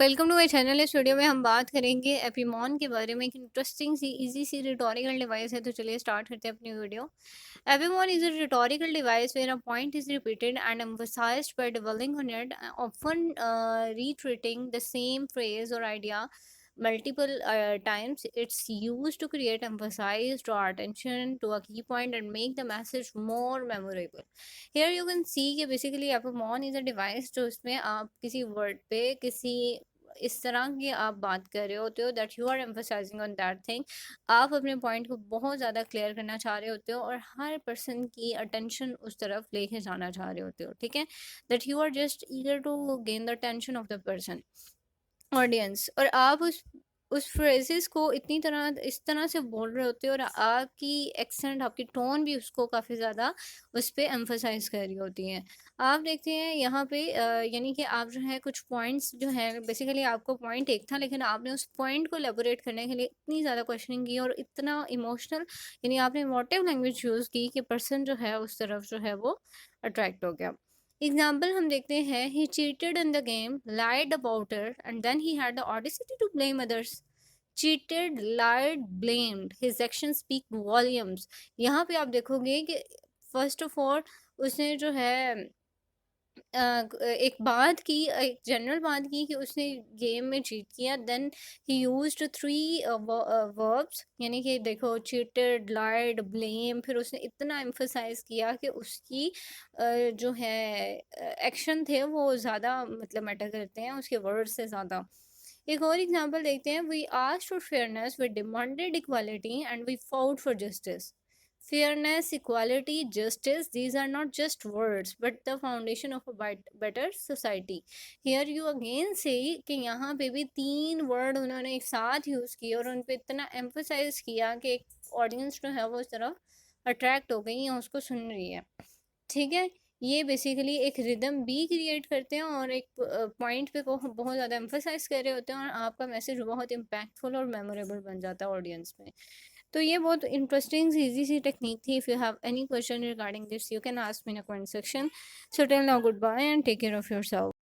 Welcome to my channel. इस video में हम बात करेंगे एपीमॉन के बारे में। एक इंटरेस्टिंग सी इजी सी रिटोरिकल डिवाइस है, तो चलिए स्टार्ट करते हैं अपनी video. Epimone is a rhetorical device where a point is repeated and emphasized by dwelling on it, often retreating the same phrase or idea multiple times. It's used to create emphasize, draw attention to a key point and make the message more memorable. Here you can see कि basically एपीमॉन is a device जो इसमें आप किसी word पे किसी इस तरह की आप बात कर रहे होते हो that you are emphasising on that thing. आप अपने पॉइंट को बहुत ज़्यादा क्लियर करना चाह रहे होते हो और हर पर्सन की अटेंशन उस तरफ लेके जाना चाह रहे होते हो, ठीक है। That you are just eager to gain the attention of the person, audience. और आप उस फ्रेजेस को इतनी तरह इस तरह से बोल रहे होते हो और आपकी एक्सेंट आपकी टोन भी उसको काफ़ी ज़्यादा उस पर एम्फोसाइज कर रही होती है। आप देखते हैं यहाँ पे यानी कि आप जो है कुछ पॉइंट्स जो है बेसिकली आपको पॉइंट एक था लेकिन आपने उस पॉइंट को एलेबोरेट करने के लिए इतनी ज़्यादा क्वेश्चनिंग की और इतना इमोशनल यानी आपने इमोटिव लैंग्वेज यूज़ की कि पर्सन जो है उस तरफ जो है वो अट्रैक्ट हो गया। एग्जाम्पल हम देखते हैं, he cheated in the game, lied about it and then he had the audacity to blame others. Cheated, lied, blamed, his action speak volumes. यहाँ पे आप देखोगे कि फर्स्ट ऑफ ऑल उसने जो है एक बात की, एक जनरल बात की कि उसने गेम में चीट किया। Then he used three verbs, यानी कि देखो चीटेड, लाइड, ब्लेम, फिर उसने इतना एम्फसाइज किया कि उसकी जो है एक्शन थे वो ज़्यादा मतलब मैटर करते हैं उसके वर्ड से ज़्यादा। एक और एग्जांपल देखते हैं, we asked for fairness, we demanded equality and we fought for justice. Fairness, equality, justice, these are not just words but the foundation of a better society. Here you again say कि यहाँ पे भी तीन word उन्होंने एक साथ use किए और उन पे इतना एम्फोसाइज किया कि एक ऑडियंस जो है वो इस तरफ अट्रैक्ट हो गई है, उसको सुन रही है, ठीक है। ये बेसिकली एक रिदम भी क्रिएट करते हैं और एक पॉइंट पे को बहुत ज़्यादा एम्फोसाइज कर रहे होते हैं और आपका मैसेज बहुत इम्पैक्टफुल और मेमोरेबल बन जाता है ऑडियंस में। तो ये बहुत इंटरेस्टिंग इजी सी टेक्निक थी। If you have any question regarding this you can ask me in a comment section. So till now goodbye and take care of yourself.